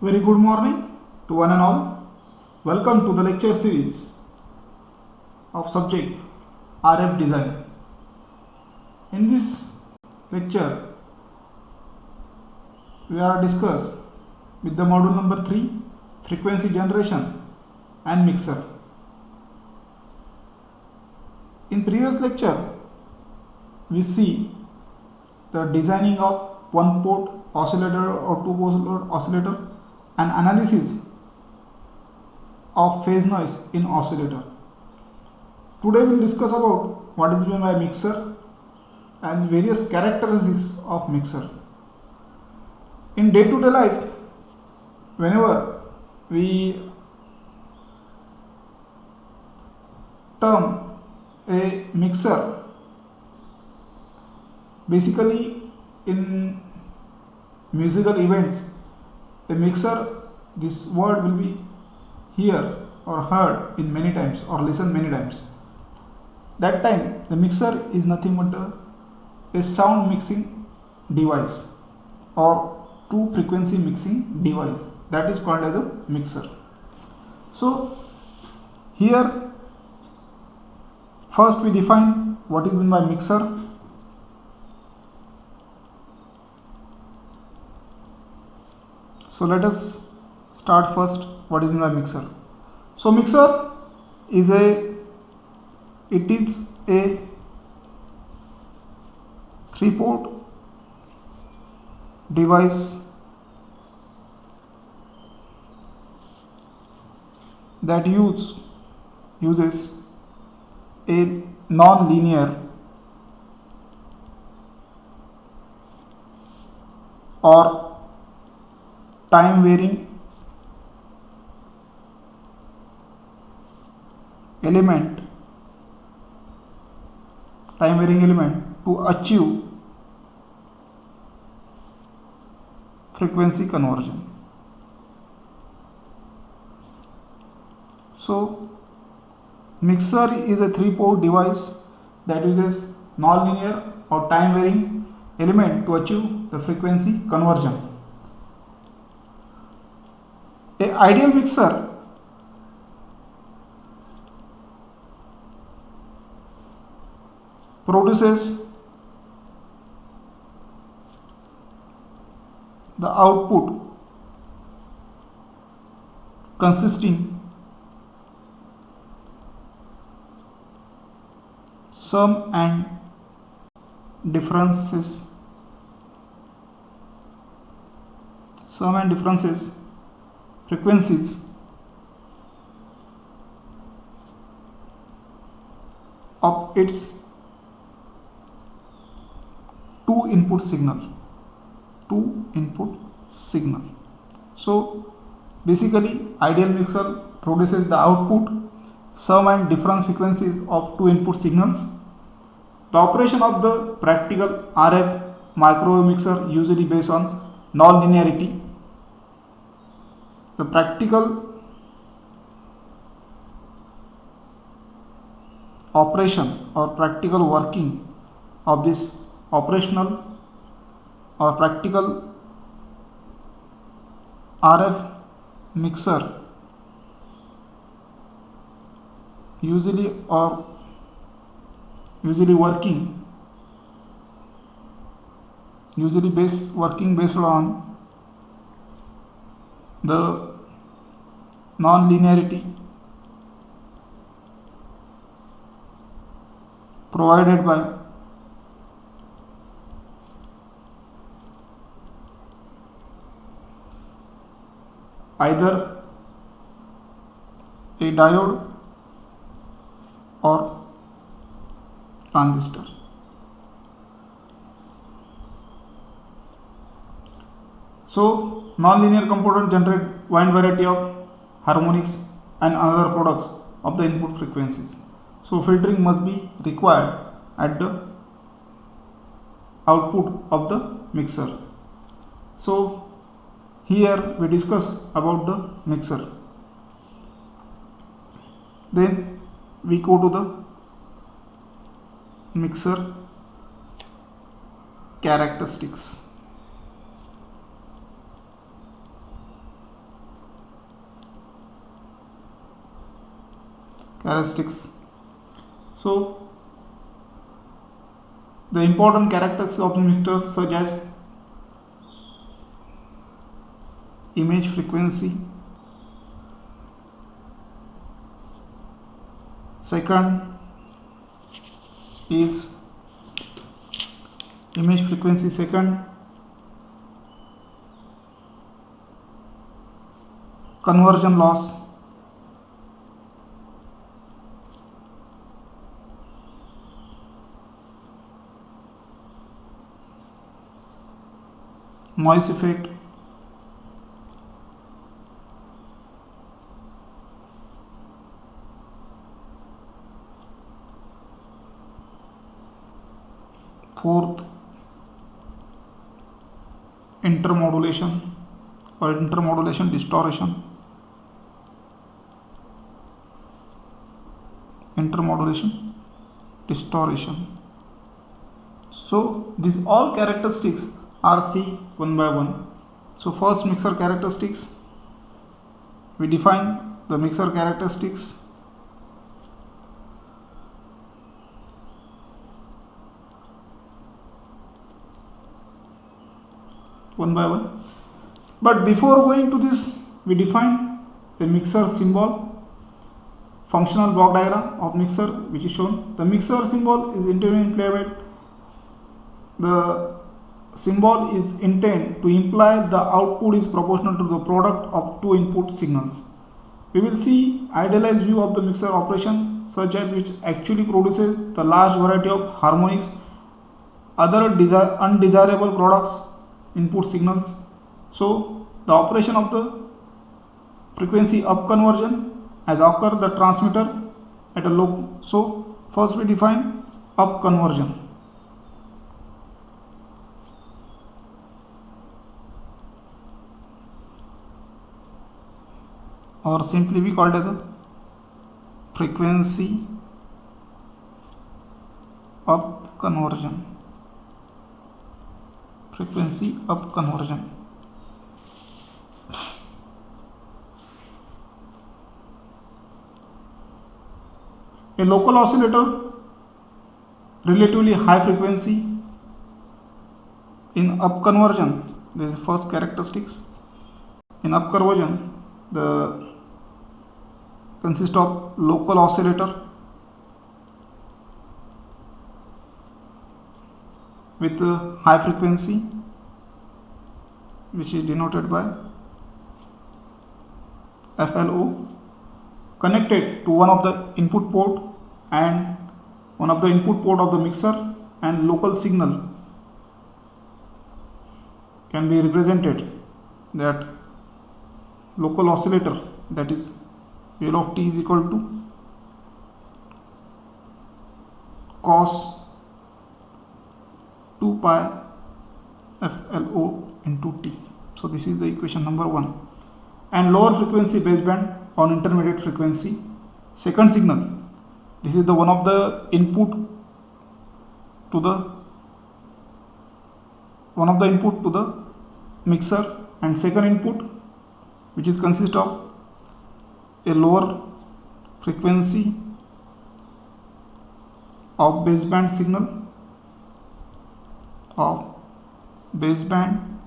Very good morning to one and all. Welcome to the lecture series of subject RF design. In this lecture, we are discuss with the module number 3, frequency generation and mixer. In previous lecture, we see the designing of one port oscillator or two port oscillator and analysis of phase noise in oscillator. Today we will discuss about what is meant by mixer and various characteristics of mixer. In day-to-day life, whenever we term a mixer, basically in musical events, a mixer, this word will be hear or heard in many times or listen many times. That time the mixer is nothing but a sound mixing device or two frequency mixing device, that is called as a mixer. So here first we define what is meant by mixer. So let us start first what is meant by mixer. So mixer is a 3-port device that uses a non-linear or time varying element to achieve frequency conversion. So mixer is a 3-port device that uses non-linear or time varying element to achieve the frequency conversion. A ideal mixer produces the output consisting sum and differences frequencies of its two input signal. So basically ideal mixer produces the output sum and difference frequencies of two input signals. The operation of the practical RF microwave mixer usually based on non-linearity. The practical operation or practical working of this operational or practical RF mixer usually working based on the non-linearity provided by either a diode or transistor. So non-linear component generate wide variety of harmonics and other products of the input frequencies. So filtering must be required at the output of the mixer. So here we discuss about the mixer. Then we go to the mixer characteristics. characteristics. So the important characteristics of the mixer such as image frequency, second is image frequency, second conversion loss, noise effect, fourth intermodulation or intermodulation distortion, intermodulation distortion. So these all characteristics are seen one by one. So first, mixer characteristics. We define the mixer characteristics. One by one. But before going to this, we define the mixer symbol, functional block diagram of mixer, which is shown. The mixer symbol is intermediate playback. The symbol is intended to imply the output is proportional to the product of two input signals. We will see idealized view of the mixer operation, such as which actually produces the large variety of harmonics, other undesirable products, input signals. So the operation of the frequency up conversion as occur the transmitter at a low. So first we define up conversion. Or simply we called as a frequency up conversion. Frequency up conversion. A local oscillator, relatively high frequency in up conversion. This is first characteristics. In up conversion, the consist of local oscillator with high frequency, which is denoted by FLO, connected to one of the input port and one of the input port of the mixer, and local signal can be represented that local oscillator, that is L of t is equal to cos 2 pi FLO into t. So this is the equation number 1. And lower frequency baseband on intermediate frequency. Second signal, this is the one of the input to the mixer, and second input, which is consist of a lower frequency of baseband signal, of baseband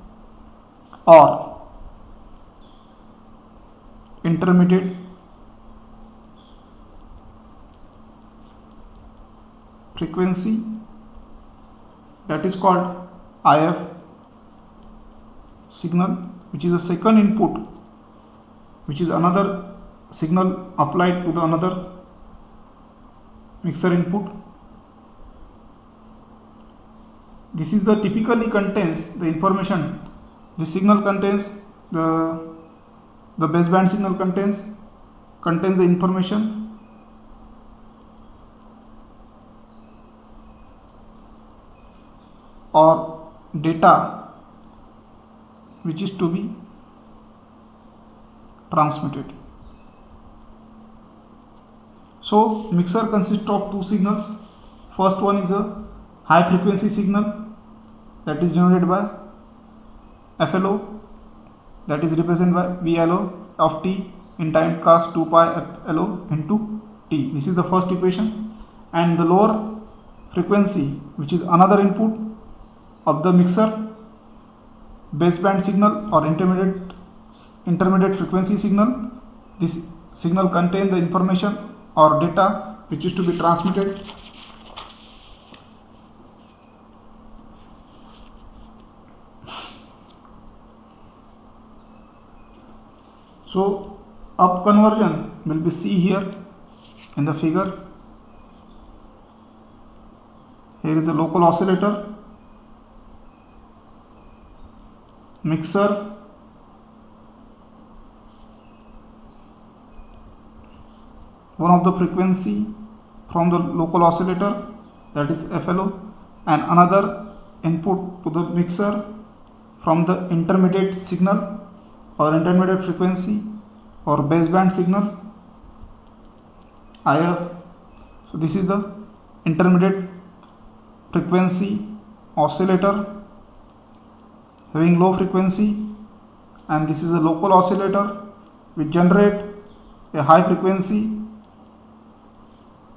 or intermediate frequency, that is called IF signal, which is a second input, which is another signal applied to the another mixer input. This is the typically contains the information. The signal contains the baseband signal contains the information or data which is to be transmitted. So mixer consists of two signals. First one is a high frequency signal, that is generated by FLO, that is represented by VLO of t in time cos 2 pi FLO into T. This is the first equation, and the lower frequency, which is another input of the mixer, baseband signal or intermediate frequency signal. This signal contains the information or data which is to be transmitted. So up conversion will be C here in the figure. Here is a local oscillator, mixer, one of the frequency from the local oscillator, that is FLO, and another input to the mixer from the intermediate signal or intermediate frequency or baseband signal, IF. So this is the intermediate frequency oscillator having low frequency, and this is a local oscillator which generate a high frequency,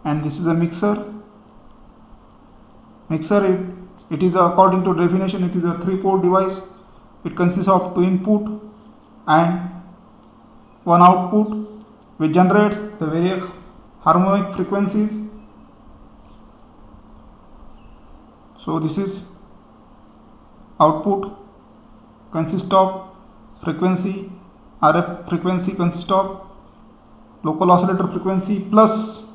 and this is a mixer. It is according to definition, it is a 3-port device. It consists of 2 input and 1 output which generates the various harmonic frequencies. So this is output consists of frequency, RF frequency consists of local oscillator frequency plus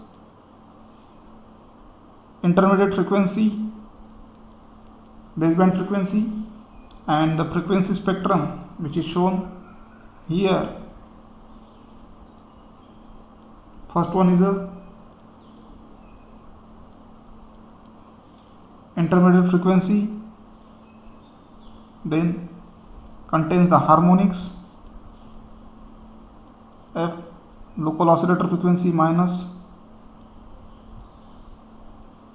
intermediate frequency, baseband frequency, and the frequency spectrum which is shown here. First one is a intermediate frequency, then contains the harmonics, F, local oscillator frequency minus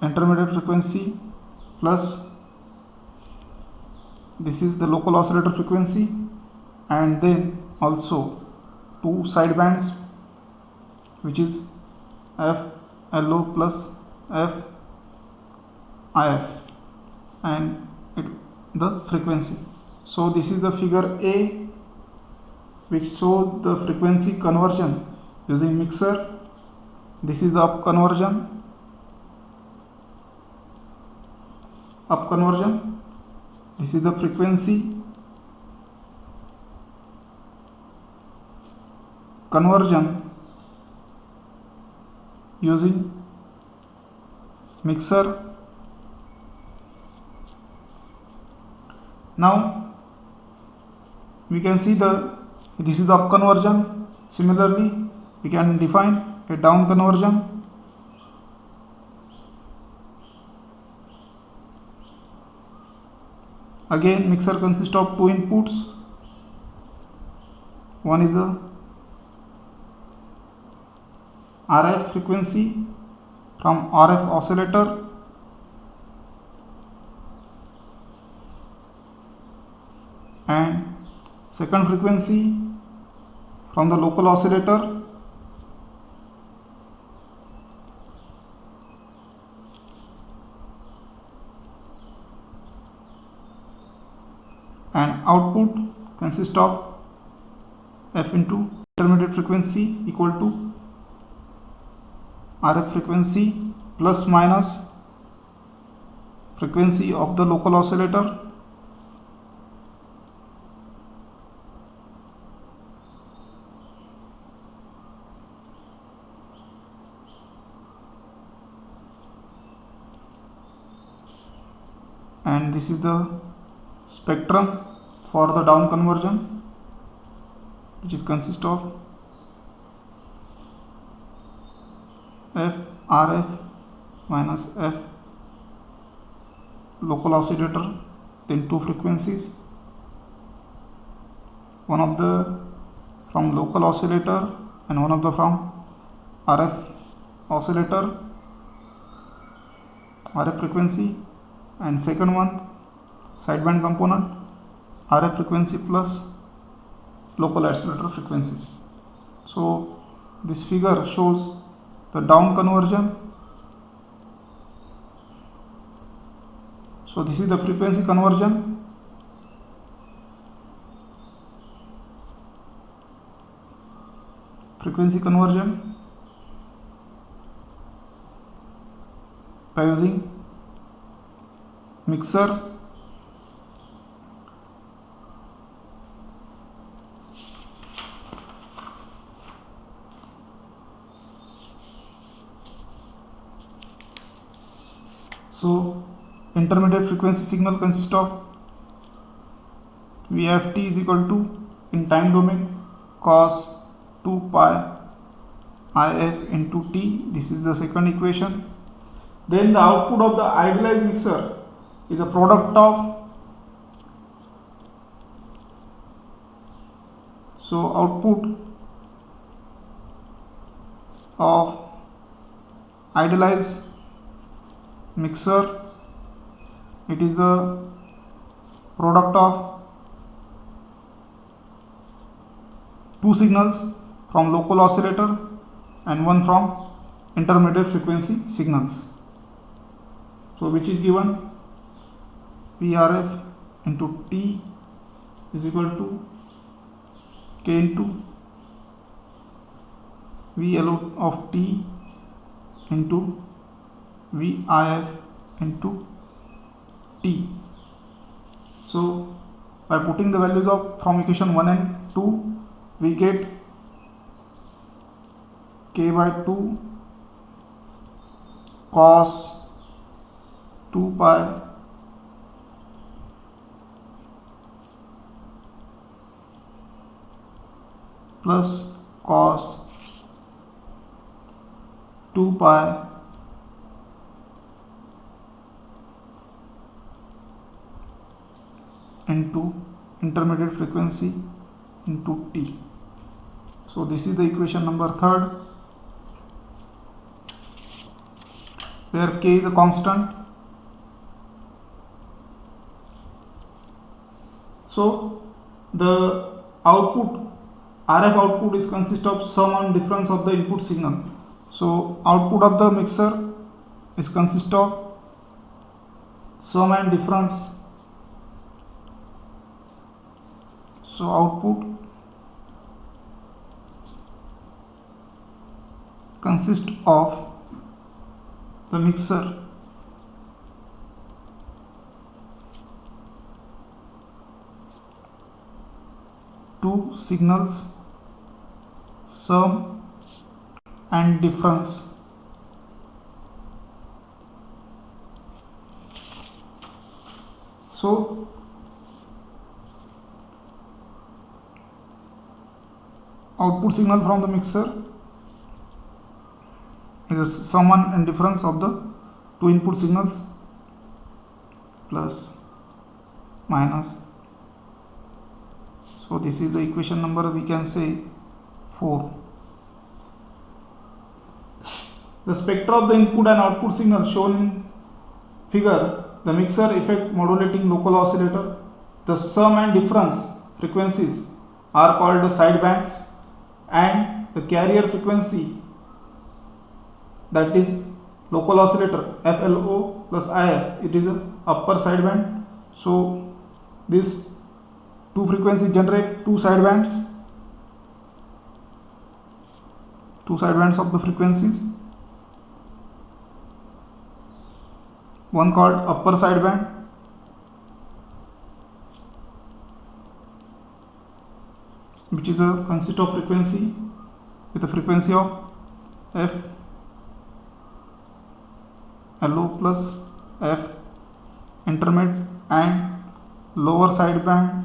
intermediate frequency plus this is the local oscillator frequency, and then also 2 sidebands which is F LO plus F IF and the frequency. So this is the figure A which shows the frequency conversion using mixer. This is the up conversion. This is the frequency conversion using mixer. Now we can see this is the up conversion. Similarly, we can define a down conversion. Again, mixer consists of 2 inputs. One is a RF frequency from RF oscillator, and second frequency from the local oscillator, and output consists of F into intermediate frequency equal to RF frequency plus minus frequency of the local oscillator and this is the spectrum for the down conversion, which is consist of F RF minus F local oscillator, then 2 frequencies, one of the from local oscillator and one of the from RF oscillator, RF frequency, and second one sideband component, RF frequency plus local oscillator frequencies. So this figure shows the down conversion. So this is the frequency conversion. Frequency conversion by using mixer. So intermediate frequency signal consists of Vft is equal to, in time domain, cos 2 pi if into t. This is the second equation. Then the output of the idealized mixer is a product of, so output of idealized mixer, it is the product of two signals from local oscillator and one from intermediate frequency signals. So which is given Vrf into T is equal to K into VLO of T into VIF into T. So by putting the values of from equation 1 and 2, we get K by 2 cos 2 pi plus cos 2 pi into intermediate frequency into T. So this is the equation number 3rd, where K is a constant. So the output, RF output, is consist of sum and difference of the input signal. So output of the mixer is consist of sum and difference. So output consists of the mixer two signals, sum and difference. So output signal from the mixer is a sum and difference of the two input signals, plus minus. So this is the equation number, we can say, 4. The spectra of the input and output signal shown in figure, the mixer effect modulating local oscillator. The sum and difference frequencies are called the sidebands, and the carrier frequency, that is local oscillator FLO plus IF, it is a upper sideband. So this two frequencies generate two sidebands of the frequencies, one called upper sideband which is a consist of frequency with a frequency of F LO plus F intermediate, and lower sideband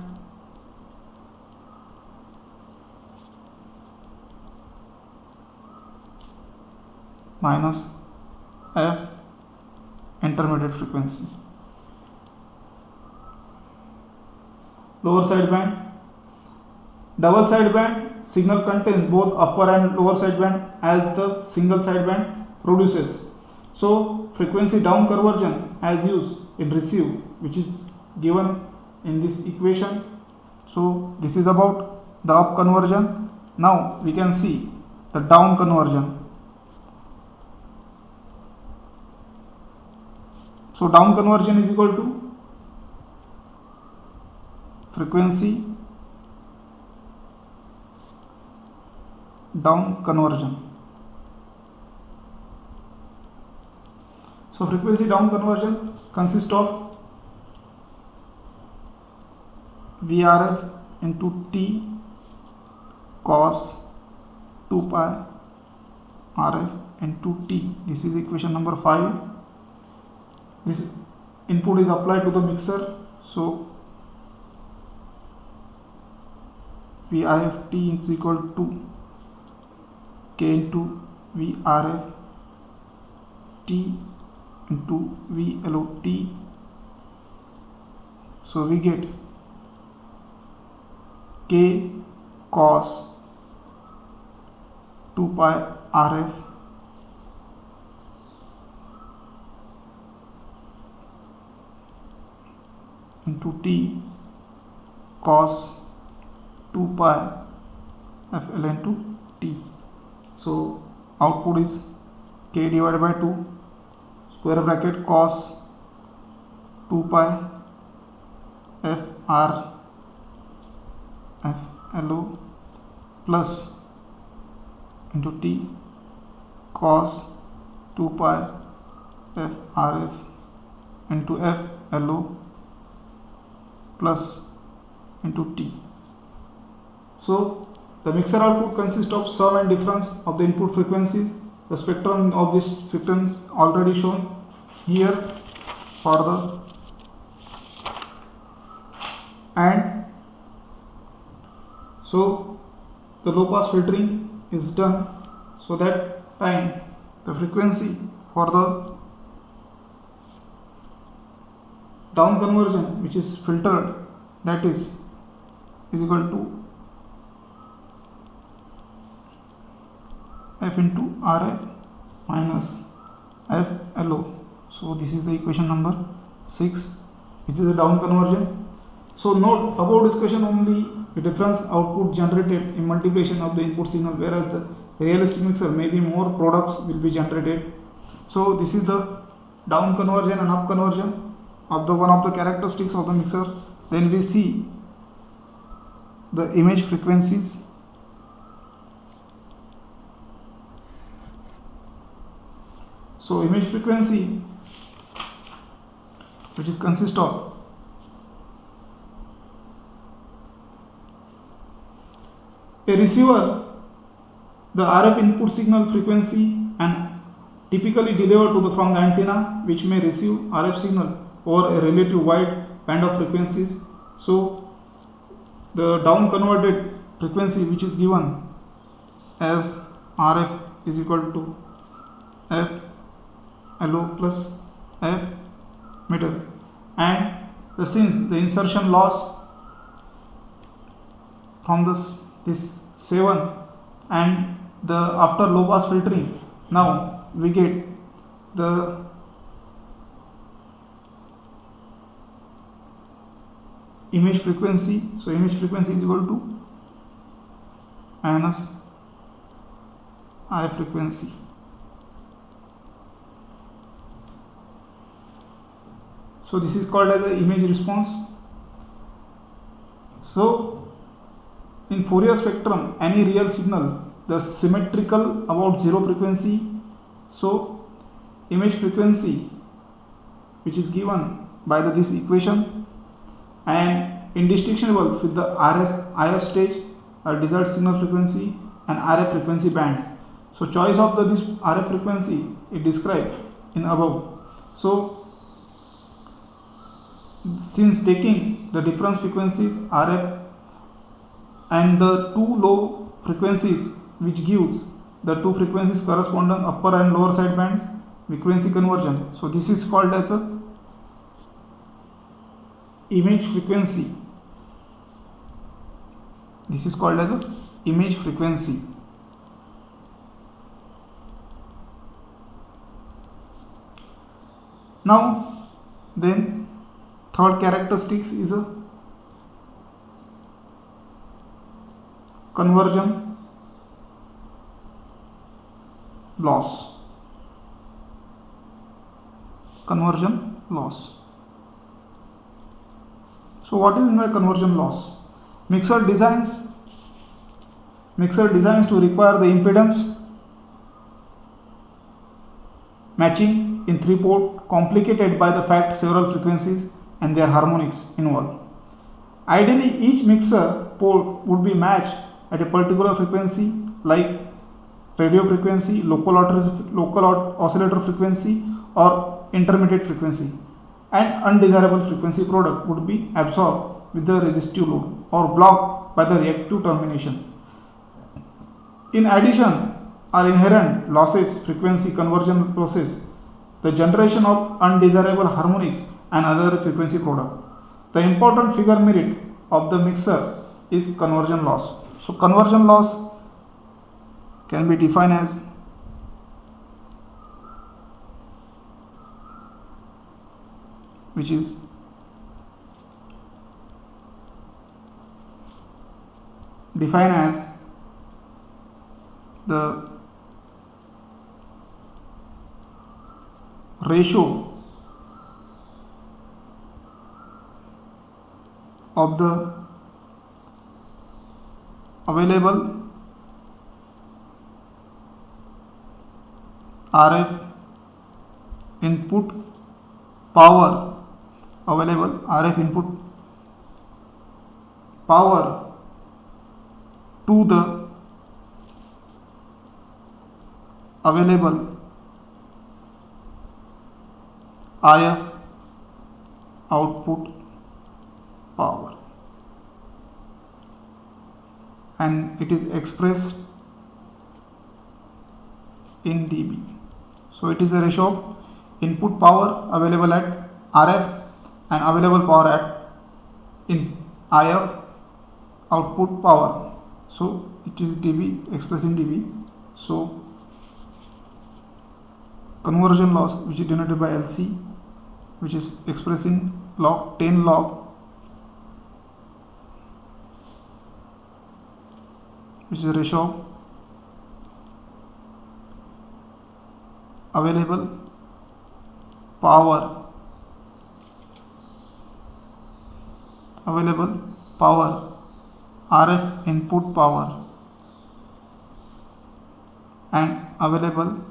minus F intermediate frequency. Lower sideband, double sideband signal contains both upper and lower sideband as the single sideband produces. So frequency down conversion as used in receive, which is given in this equation. So this is about the up conversion. Now we can see the down conversion. So down conversion is equal to frequency down conversion. So frequency down conversion consists of VRF into T cos 2 pi RF into T. This is equation number 5. This input is applied to the mixer. So VIF-T is equal to K into VRF T into VLO-T. So we get K cos 2 pi RF into T cos 2 pi FL into T. So output is K divided by 2 square bracket cos 2 pi FR FLO plus into T cos 2 pi FRF into FLO plus into T. So the mixer output consists of sum and difference of the input frequencies. The spectrum of this frequency already shown here for the and so the low pass filtering is done. So that time the frequency for the down conversion which is filtered, that is equal to F into RF minus FLO. So this is the equation number 6, which is a down conversion. So note, above discussion only the difference output generated in multiplication of the input signal, whereas the realistic mixer maybe more products will be generated. So this is the down conversion and up conversion of the one of the characteristics of the mixer. Then we see the image frequencies. So image frequency, which is consist of a receiver, the RF input signal frequency, and typically delivered to the from the antenna, which may receive RF signal over a relative wide band of frequencies. So the down converted frequency which is given as RF is equal to F LO plus F meter, and since the insertion loss from this 7 and the after low pass filtering, now we get the image frequency. So image frequency is equal to minus I frequency. So this is called as the image response. So in Fourier spectrum, any real signal, the symmetrical about zero frequency. So image frequency, which is given by this equation, and indistinguishable with the RF IF stage or desired signal frequency and RF frequency bands. So choice of this RF frequency is described in above. So since taking the difference frequencies RF and the two low frequencies which gives the two frequencies corresponding upper and lower side bands, frequency conversion. So this is called as a image frequency. This is called as a image frequency. Now then third characteristics is a conversion loss. Conversion loss. So what is my conversion loss? Mixer designs to require the impedance matching in 3-port, complicated by the fact several frequencies and their harmonics involved. Ideally, each mixer port would be matched at a particular frequency like radio frequency, local oscillator frequency or intermediate frequency, and undesirable frequency product would be absorbed with the resistive load or blocked by the reactive termination. In addition, are inherent losses frequency conversion process, the generation of undesirable harmonics and other frequency product. The important figure merit of the mixer is conversion loss. So conversion loss can be defined as which is defined as the ratio of the available RF input power to the available IF output power, and it is expressed in dB. So it is a ratio of input power available at RF and available power at in IF output power. So it is dB, expressed in dB. So conversion loss, which is denoted by LC, which is expressed in log 10 log, which is a ratio of available power RF input power and available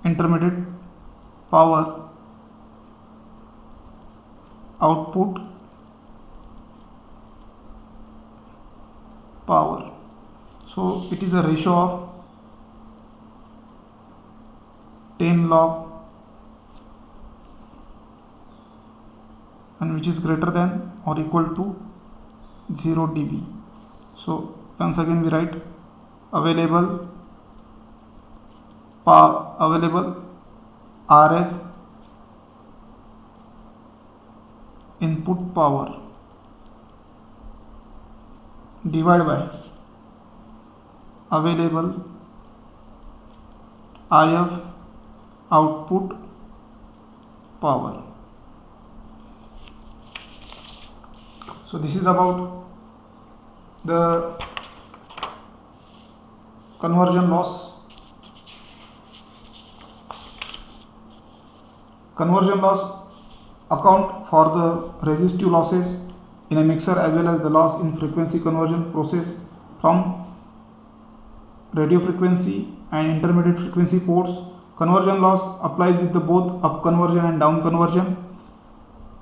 intermediate power output power. So it is a ratio of 10 log and which is greater than or equal to 0 dB. So once again we write available RF input power divided by available IF output power. So this is about the conversion loss. Conversion loss account for the resistive losses in a mixer as well as the loss in frequency conversion process from radio frequency and intermediate frequency ports. Conversion loss applies with the both up conversion and down conversion.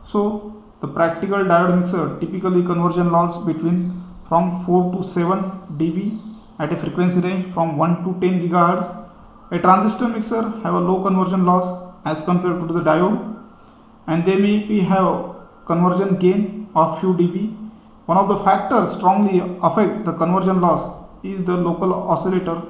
So the practical diode mixer typically conversion loss between from 4 to 7 dB at a frequency range from 1 to 10 GHz. A transistor mixer have a low conversion loss as compared to the diode, and they may have conversion gain of few dB. One of the factors strongly affect the conversion loss is the local oscillator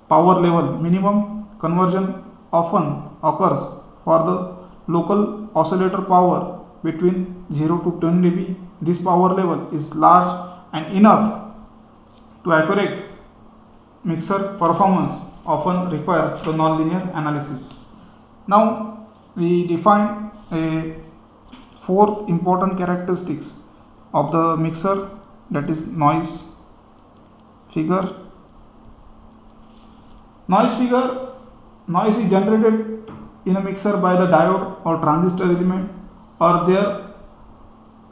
power level. Minimum conversion often occurs for the local oscillator power between 0 to 10 dB. This power level is large and enough to accurate mixer performance often requires the nonlinear analysis. Now we define a fourth important characteristics of the mixer, that is noise figure. Noise figure noise is generated in a mixer by the diode or transistor element or their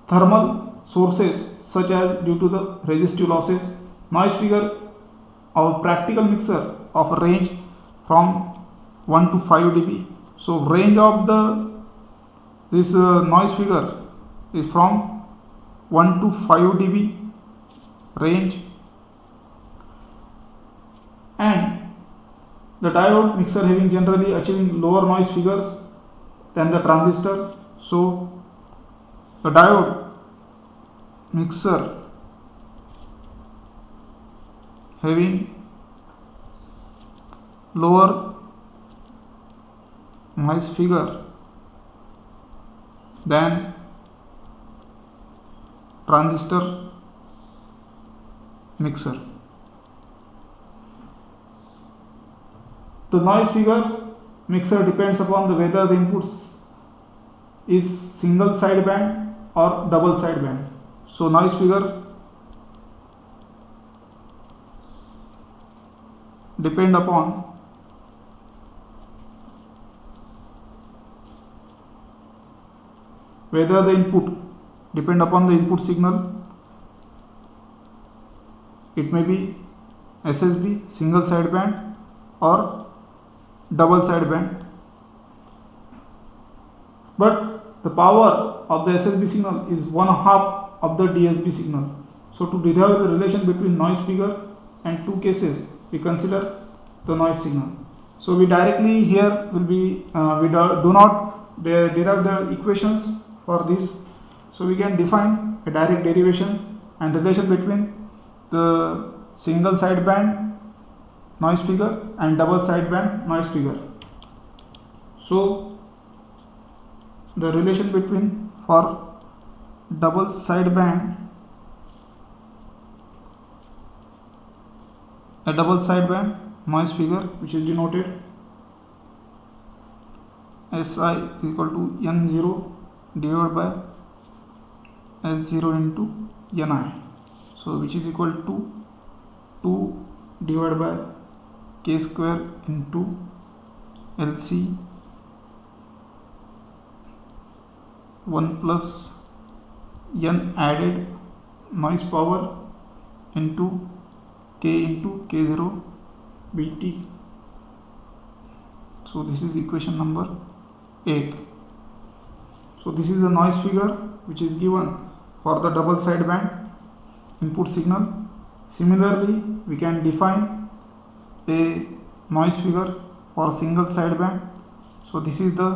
thermal sources such as due to the resistive losses. Noise figure of practical mixer of a range from 1 to 5 dB. So range of this noise figure is from 1 to 5 dB range, and the diode mixer having generally achieving lower noise figures than the transistor. So the diode mixer having lower noise figure than transistor mixer. The noise figure mixer depends upon the whether the inputs is single sideband or double sideband. So noise figure depend upon whether the input depend upon the input signal. It may be SSB single sideband or double sideband, but the power of the SSB signal is 1/2 of the DSB signal. So to derive the relation between noise figure and two cases, we consider the noise signal. So we directly here will be we do not derive the equations for this. So we can define a direct derivation and relation between the single sideband noise figure and double sideband noise figure. So the relation between for double sideband, a double sideband noise figure which is denoted SI is equal to N0 divided by S0 into Ni. So which is equal to 2 divided by K square into LC 1 plus N added noise power into K into K0 BT. So this is equation number 8. So this is the noise figure which is given for the double sideband input signal. Similarly, we can define a noise figure for single sideband. So this is the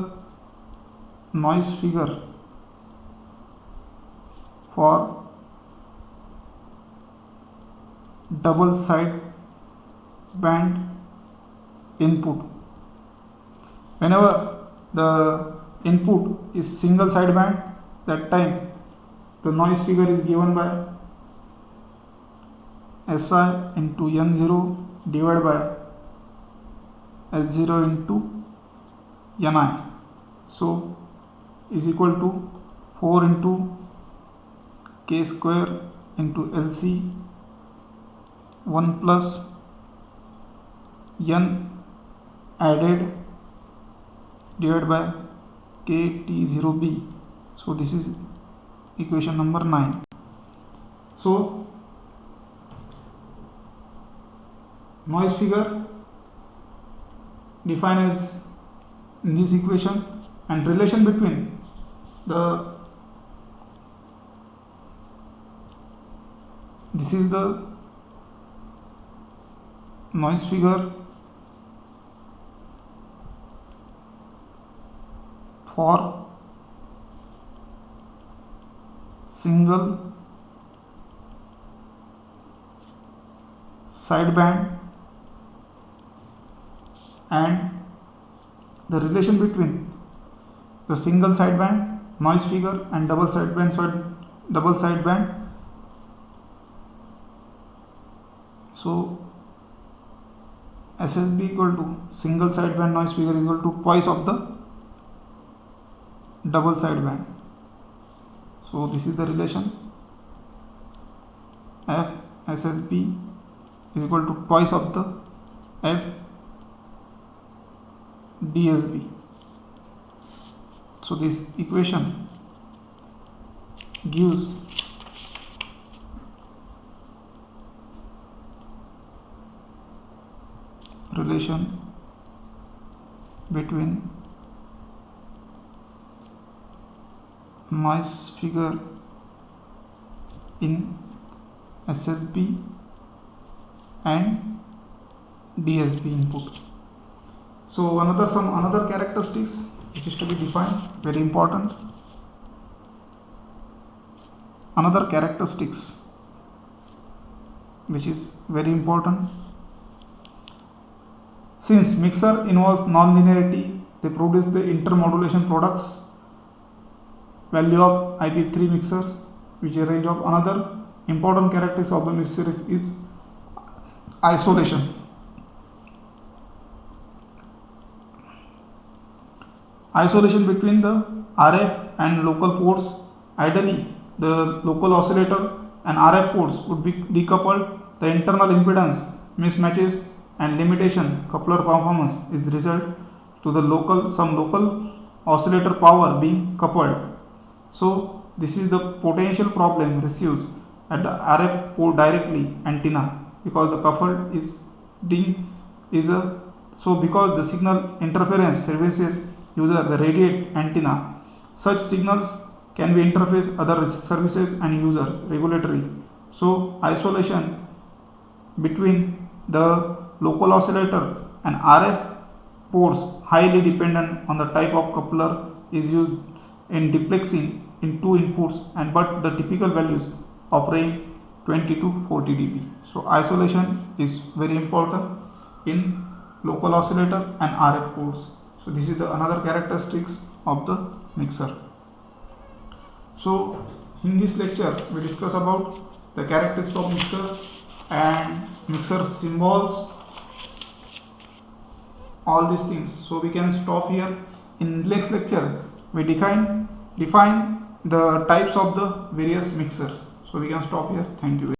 noise figure for double sideband input. Whenever the input is single sideband, that time the noise figure is given by SI into N0 divided by S0 into Ni. So is equal to 4 into K square into LC 1 plus N added divided by KT0B. So this is equation number 9. So noise figure defined as in this equation, and relation between this is the noise figure for single sideband and the relation between the single sideband noise figure and double sideband so SSB equal to single sideband noise figure equal to twice of the double sideband. So this is the relation F SSB is equal to twice of the F DSB. So this equation gives relation between noise figure in SSB and DSB input. So another characteristics which is to be defined, very important. Another characteristics which is very important. Since mixer involves non-linearity, they produce the intermodulation products. Value of IP3 mixers, which is a range of another important characteristic of the mixer is isolation. Isolation between the RF and local ports. Ideally, the local oscillator and RF ports would be decoupled. The internal impedance mismatches and limitation coupler performance is result to the some local oscillator power being coupled. So this is the potential problem received at the RF port directly antenna, because the coupled so because the signal interference services user the radiate antenna. Such signals can be interface other services and user regulatory. So isolation between the local oscillator and RF ports highly dependent on the type of coupler is used in duplexing in two inputs, and but the typical values of range 20 to 40 dB. So isolation is very important in local oscillator and RF ports. So this is the another characteristics of the mixer. So in this lecture we discuss about the characteristics of mixer and mixer symbols, all these things. So we can stop here. In next lecture we define the types of the various mixers. So we can stop here. Thank you.